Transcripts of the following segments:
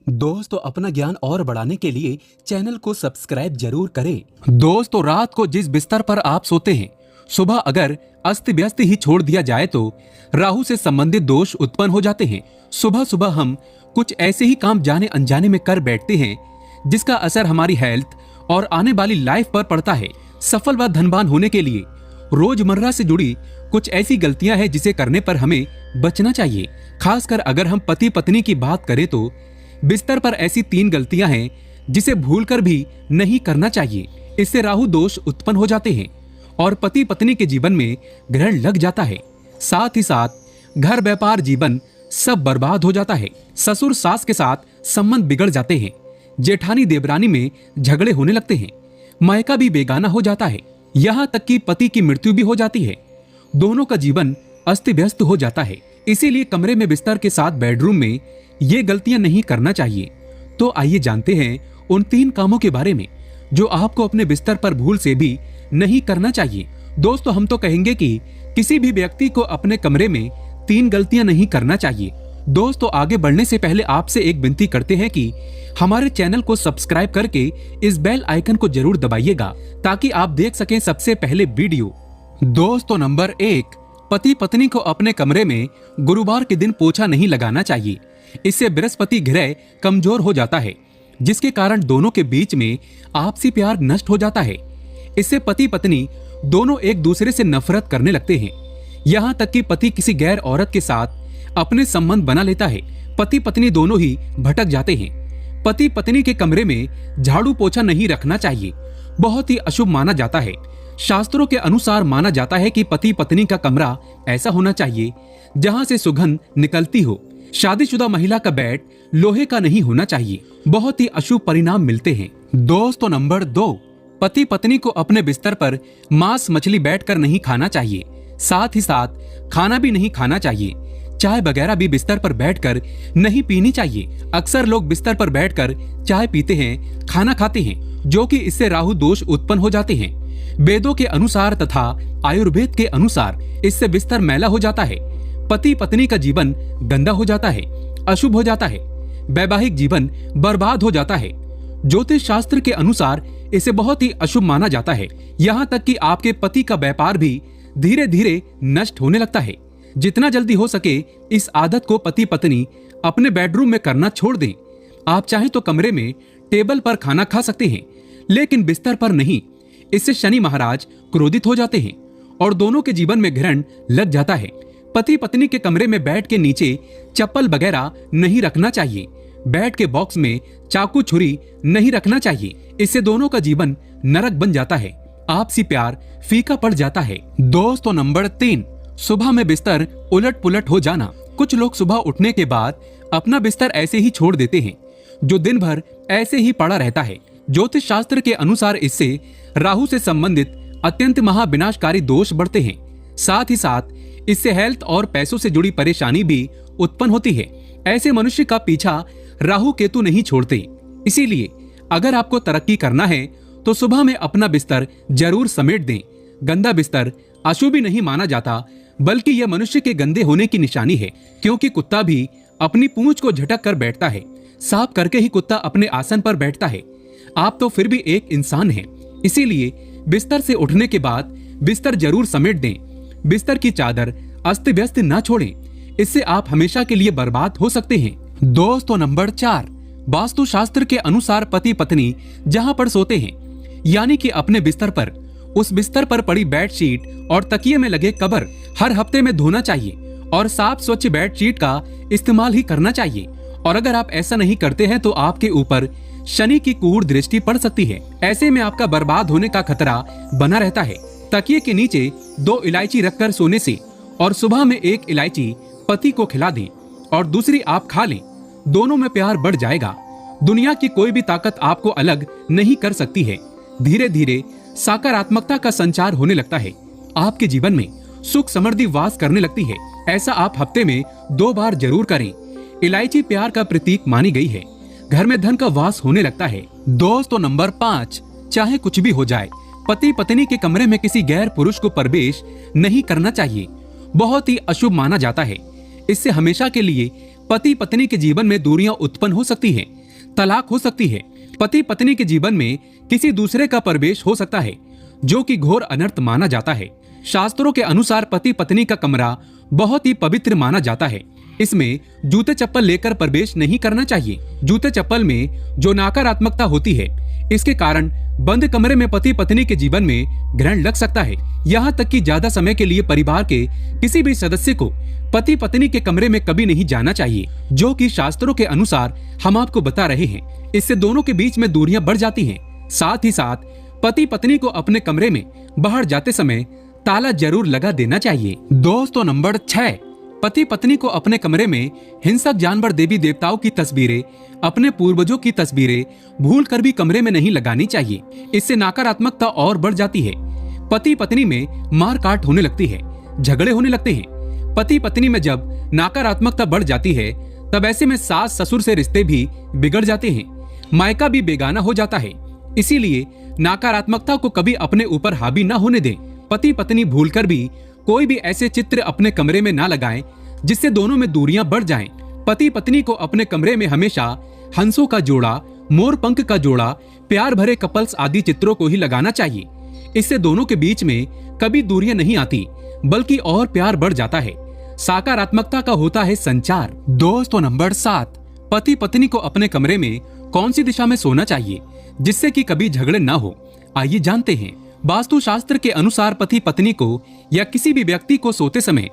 दोस्तों, अपना ज्ञान और बढ़ाने के लिए चैनल को सब्सक्राइब जरूर करें। दोस्तों, रात को जिस बिस्तर पर आप सोते हैं, सुबह अगर अस्त व्यस्त ही छोड़ दिया जाए तो राहु से संबंधित दोष उत्पन्न हो जाते हैं। सुबह सुबह हम कुछ ऐसे ही काम जाने अनजाने में कर बैठते हैं जिसका असर हमारी हेल्थ और आने वाली लाइफ पर पड़ता है। सफल व धनवान होने के लिए रोजमर्रा से जुड़ी कुछ ऐसी गलतियां हैं जिसे करने पर हमें बचना चाहिए। खासकर अगर हम पति पत्नी की बात करें तो बिस्तर पर ऐसी 3 गलतियां हैं जिसे भूलकर भी नहीं करना चाहिए। इससे राहु दोष उत्पन्न हो जाते हैं और पति पत्नी के जीवन में ग्रहण लग जाता है। साथ ही साथ घर व्यापार जीवन सब बर्बाद हो जाता है। ससुर सास के साथ संबंध बिगड़ जाते हैं। जेठानी देवरानी में झगड़े होने लगते हैं। मायका भी बेगाना हो जाता है। यहाँ तक कि पति की मृत्यु भी हो जाती है। दोनों का जीवन अस्त व्यस्त हो जाता है। इसीलिए कमरे में बिस्तर के साथ बेडरूम में ये गलतियां नहीं करना चाहिए। तो आइए जानते हैं उन 3 कामों के बारे में जो आपको अपने बिस्तर पर भूल से भी नहीं करना चाहिए। दोस्तों, हम तो कहेंगे कि किसी भी व्यक्ति को अपने कमरे में 3 गलतियां नहीं करना चाहिए। दोस्तों, आगे बढ़ने से पहले आपसे एक विनती करते हैं कि हमारे चैनल को सब्सक्राइब करके इस बेल आइकन को जरूर दबाइएगा ताकि आप देख सकें सबसे पहले वीडियो। दोस्तों, नंबर 1, पति पत्नी को अपने कमरे में गुरुवार के दिन पोछा नहीं लगाना चाहिए। इससे बृहस्पति ग्रह कमजोर हो जाता है, जिसके कारण दोनों के बीच में आपसी प्यार नष्ट हो जाता है। इससे पति पत्नी दोनों एक दूसरे से नफरत करने लगते हैं। यहाँ तक कि पति किसी गैर औरत के साथ अपने संबंध बना लेता है। पति पत्नी दोनों ही भटक जाते हैं। पति पत्नी के कमरे में झाड़ू पोछा नहीं रखना चाहिए। बहुत ही अशुभ माना जाता है। शास्त्रों के अनुसार माना जाता है कि पति पत्नी का कमरा ऐसा होना चाहिए जहां से सुगंध निकलती हो। शादीशुदा महिला का बेड लोहे का नहीं होना चाहिए। बहुत ही अशुभ परिणाम मिलते हैं। दोस्तों, नंबर 2, पति पत्नी को अपने बिस्तर पर मांस मछली बैठकर नहीं खाना चाहिए। साथ ही साथ खाना भी नहीं खाना चाहिए। चाय वगैरह भी बिस्तर पर बैठकर नहीं पीनी चाहिए। अक्सर लोग बिस्तर पर बैठकर चाय पीते हैं, खाना खाते हैं, जो कि इससे राहु दोष उत्पन्न हो जाते हैं। वेदों के अनुसार तथा आयुर्वेद के अनुसार इससे बिस्तर मैला हो जाता है। पति पत्नी का जीवन गंदा हो जाता है, अशुभ हो जाता है। वैवाहिक जीवन बर्बाद हो जाता है। ज्योतिष शास्त्र के अनुसार इसे बहुत ही अशुभ माना जाता है। यहाँ तक कि आपके पति का व्यापार भी धीरे धीरे नष्ट होने लगता है। जितना जल्दी हो सके इस आदत को पति पत्नी अपने बेडरूम में करना छोड़ दें। आप चाहें तो कमरे में टेबल पर खाना खा सकते हैं, लेकिन बिस्तर पर नहीं। इससे शनि महाराज क्रोधित हो जाते हैं और दोनों के जीवन में ग्रहण लग जाता है। पति पत्नी के कमरे में बेड के नीचे चप्पल वगैरह नहीं रखना चाहिए। बेड के बॉक्स में चाकू छुरी नहीं रखना चाहिए। इससे दोनों का जीवन नरक बन जाता है। आपसी प्यार फीका पड़ जाता है। दोस्तों, नंबर 3, सुबह में बिस्तर उलट पुलट हो जाना। कुछ लोग सुबह उठने के बाद अपना बिस्तर ऐसे ही छोड़ देते हैं, जो दिन भर ऐसे ही पड़ा रहता है। ज्योतिष शास्त्र के अनुसार इससे राहु से संबंधित अत्यंत महाविनाशकारी दोष बढ़ते हैं। साथ ही साथ इससे हेल्थ और पैसों से जुड़ी परेशानी भी उत्पन्न होती है। ऐसे मनुष्य का पीछा राहु केतु नहीं छोड़ते। इसीलिए अगर आपको तरक्की करना है तो सुबह में अपना बिस्तर जरूर समेट दें। गंदा बिस्तर अशुभ ही नहीं माना जाता, बल्कि यह मनुष्य के गंदे होने की निशानी है, क्योंकि कुत्ता भी अपनी पूंछ को झटक कर बैठता है। साफ करके ही कुत्ता अपने आसन पर बैठता है। आप तो फिर भी एक इंसान हैं। इसीलिए बिस्तर से उठने के बाद बिस्तर जरूर समेट दें। बिस्तर की चादर अस्त व्यस्त न छोड़ें, इससे आप हमेशा के लिए बर्बाद हो सकते हैं। दोस्तों, नंबर 4, वास्तु शास्त्र के अनुसार पति पत्नी जहां पर सोते हैं, यानी कि अपने बिस्तर पर, उस बिस्तर पर पड़ी बेडशीट और तकिए में लगे कवर हर हफ्ते में धोना चाहिए और साफ स्वच्छ बेडशीट का इस्तेमाल ही करना चाहिए। और अगर आप ऐसा नहीं करते हैं तो आपके ऊपर शनि की क्रूर दृष्टि पड़ सकती है। ऐसे में आपका बर्बाद होने का खतरा बना रहता है। तकिए के नीचे 2 इलायची रखकर सोने से और सुबह में 1 इलायची पति को खिला दें और दूसरी आप खा लें, दोनों में प्यार बढ़ जाएगा। दुनिया की कोई भी ताकत आपको अलग नहीं कर सकती है। धीरे धीरे सकारात्मकता का संचार होने लगता है। आपके जीवन में सुख समृद्धि वास करने लगती है। ऐसा आप हफ्ते में 2 बार जरूर करें। इलायची प्यार का प्रतीक मानी गई है। घर में धन का वास होने लगता है। दोस्तों, नंबर 5, चाहे कुछ भी हो जाए, पति पत्नी के कमरे में किसी गैर पुरुष को प्रवेश नहीं करना चाहिए। बहुत ही अशुभ माना जाता है। इससे हमेशा के लिए पति पत्नी के जीवन में दूरियां उत्पन्न हो सकती है, तलाक हो सकती है, पति पत्नी के जीवन में किसी दूसरे का प्रवेश हो सकता है, जो कि घोर अनर्थ माना जाता है। शास्त्रों के अनुसार पति पत्नी का कमरा बहुत ही पवित्र माना जाता है। इसमें जूते चप्पल लेकर प्रवेश नहीं करना चाहिए। जूते चप्पल में जो नकारात्मकता होती है, इसके कारण बंद कमरे में पति पत्नी के जीवन में ग्रहण लग सकता है। यहाँ तक कि ज्यादा समय के लिए परिवार के किसी भी सदस्य को पति पत्नी के कमरे में कभी नहीं जाना चाहिए, जो कि शास्त्रों के अनुसार हम आपको बता रहे हैं। इससे दोनों के बीच में दूरियां बढ़ जाती हैं। साथ ही साथ पति पत्नी को अपने कमरे में बाहर जाते समय ताला जरूर लगा देना चाहिए। दोस्तों, नंबर 6, पति पत्नी को अपने कमरे में हिंसक जानवर, देवी देवताओं की तस्वीरें, अपने पूर्वजों की तस्वीरें भूल कर भी कमरे में नहीं लगानी चाहिए। इससे नकारात्मकता और बढ़ जाती है। पति पत्नी में मारकाट होने लगती है, झगड़े होने लगते हैं। पति पत्नी में जब नकारात्मकता बढ़ जाती है, तब ऐसे में सास ससुर से रिश्ते भी बिगड़ जाते हैं, मायका भी बेगाना हो जाता है। इसीलिए नकारात्मकता को कभी अपने ऊपर हावी न होने दें। पति पत्नी भूलकर भी कोई भी ऐसे चित्र अपने कमरे में ना लगाएं जिससे दोनों में दूरियां बढ़ जाएं। पति पत्नी को अपने कमरे में हमेशा हंसों का जोड़ा, मोर पंख का जोड़ा, प्यार भरे कपल्स आदि चित्रों को ही लगाना चाहिए। इससे दोनों के बीच में कभी दूरियां नहीं आती, बल्कि और प्यार बढ़ जाता है। सकारात्मकता का होता है संचार। दोस्तों, नंबर 7, पति पत्नी को अपने कमरे में कौन सी दिशा में सोना चाहिए जिससे कि कभी झगड़े ना हो। आइए जानते हैं। वास्तु शास्त्र के अनुसार पति पत्नी को या किसी भी व्यक्ति को सोते समय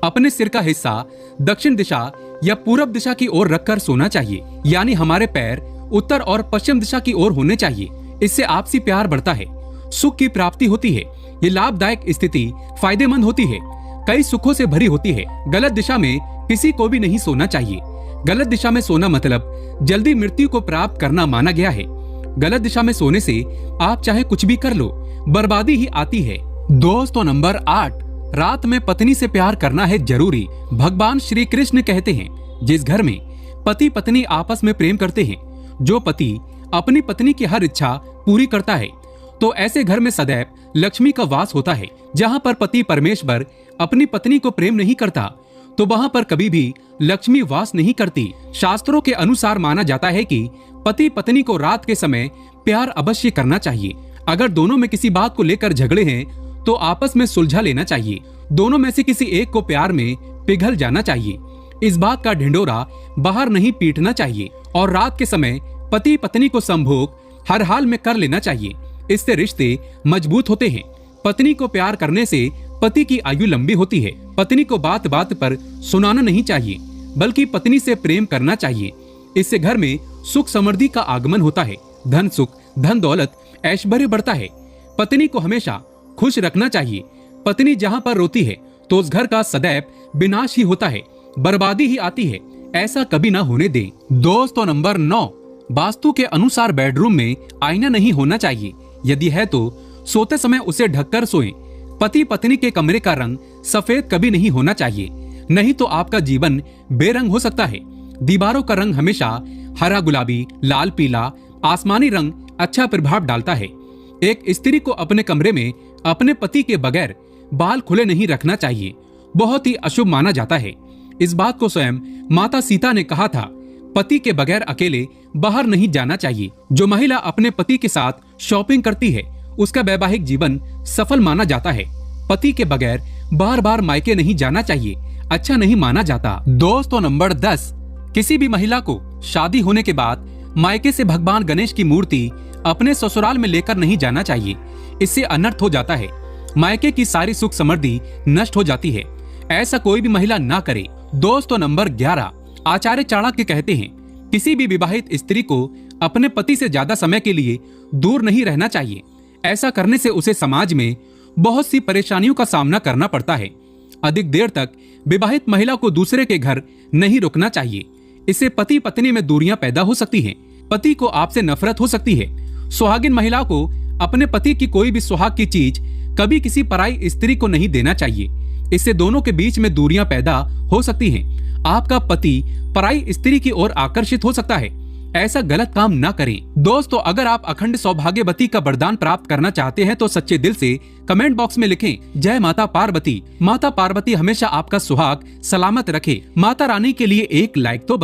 अपने सिर का हिस्सा दक्षिण दिशा या पूरब दिशा की ओर रखकर सोना चाहिए, यानी हमारे पैर उत्तर और पश्चिम दिशा की ओर होने चाहिए। इससे आपसी प्यार बढ़ता है, सुख की प्राप्ति होती है। ये लाभदायक स्थिति फायदेमंद होती है, कई सुखों से भरी होती है। गलत दिशा में किसी को भी नहीं सोना चाहिए। गलत दिशा में सोना मतलब जल्दी मृत्यु को प्राप्त करना माना गया है। गलत दिशा में सोने से आप चाहे कुछ भी कर लो, बर्बादी ही आती है। दोस्तों, नंबर 8, रात में पत्नी से प्यार करना है जरूरी। भगवान श्री कृष्ण कहते हैं, जिस घर में पति पत्नी आपस में प्रेम करते हैं, जो पति अपनी पत्नी की हर इच्छा पूरी करता है, तो ऐसे घर में सदैव लक्ष्मी का वास होता है। जहाँ पर पति परमेश्वर अपनी पत्नी को प्रेम नहीं करता, तो वहाँ पर कभी भी लक्ष्मी वास नहीं करती। शास्त्रों के अनुसार माना जाता है कि पति पत्नी को रात के समय प्यार अवश्य करना चाहिए। अगर दोनों में किसी बात को लेकर झगड़े हैं, तो आपस में सुलझा लेना चाहिए। दोनों में से किसी एक को प्यार में पिघल जाना चाहिए। इस बात का ढिंडोरा बाहर नहीं पीटना चाहिए और रात के समय पति पत्नी को संभोग हर हाल में कर लेना चाहिए। इससे रिश्ते मजबूत होते हैं। पत्नी को प्यार करने से पति की आयु लंबी होती है। पत्नी को बात बात पर सुनाना नहीं चाहिए, बल्कि पत्नी से प्रेम करना चाहिए। इससे घर में सुख समृद्धि का आगमन होता है। धन सुख, धन दौलत, ऐश्वर्य बढ़ता है। पत्नी को हमेशा खुश रखना चाहिए। पत्नी जहाँ पर रोती है, तो उस घर का सदैव विनाश ही होता है, बर्बादी ही आती है। ऐसा कभी ना होने दें। दोस्तों, नंबर 9, वास्तु के अनुसार बेडरूम में आईना नहीं होना चाहिए। यदि है तो सोते समय उसे ढककर सोएं। पति पत्नी के कमरे का रंग सफेद कभी नहीं होना चाहिए, नहीं तो आपका जीवन बेरंग हो सकता है। दीवारों का रंग हमेशा हरा, गुलाबी, लाल, पीला, आसमानी रंग अच्छा प्रभाव डालता है। एक स्त्री को अपने कमरे में अपने पति के बगैर बाल खुले नहीं रखना चाहिए, बहुत ही अशुभ माना जाता है। इस बात को स्वयं माता सीता ने कहा था, पति के बगैर अकेले बाहर नहीं जाना चाहिए। जो महिला अपने पति के साथ शॉपिंग करती है, उसका वैवाहिक जीवन सफल माना जाता है। पति के बगैर बार बार मायके नहीं जाना चाहिए, अच्छा नहीं माना जाता। दोस्तों, नंबर 10, किसी भी महिला को शादी होने के बाद मायके से भगवान गणेश की मूर्ति अपने ससुराल में लेकर नहीं जाना चाहिए। इससे अनर्थ हो जाता है, मायके की सारी सुख समृद्धि नष्ट हो जाती है। ऐसा कोई भी महिला ना करे। दोस्तों, नंबर 11, आचार्य चाणक्य कहते हैं, किसी भी विवाहित स्त्री को अपने पति से ज्यादा समय के लिए दूर नहीं रहना चाहिए। ऐसा करने से उसे समाज में बहुत सी परेशानियों का सामना करना पड़ता है। अधिक देर तक विवाहित महिला को दूसरे के घर नहीं रुकना चाहिए। इससे पति पत्नी में दूरियां पैदा हो सकती हैं। पति को आपसे नफरत हो सकती है। सुहागिन महिला को अपने पति की कोई भी सुहाग की चीज कभी किसी पराई स्त्री को नहीं देना चाहिए। इससे दोनों के बीच में दूरियां पैदा हो सकती हैं। आपका पति पराई स्त्री की ओर आकर्षित हो सकता है। ऐसा गलत काम न करें। दोस्तों, अगर आप अखंड सौभाग्यवती का वरदान प्राप्त करना चाहते हैं तो सच्चे दिल से कमेंट बॉक्स में लिखें जय माता पार्वती। माता पार्वती हमेशा आपका सुहाग सलामत रखे। माता रानी के लिए एक लाइक तो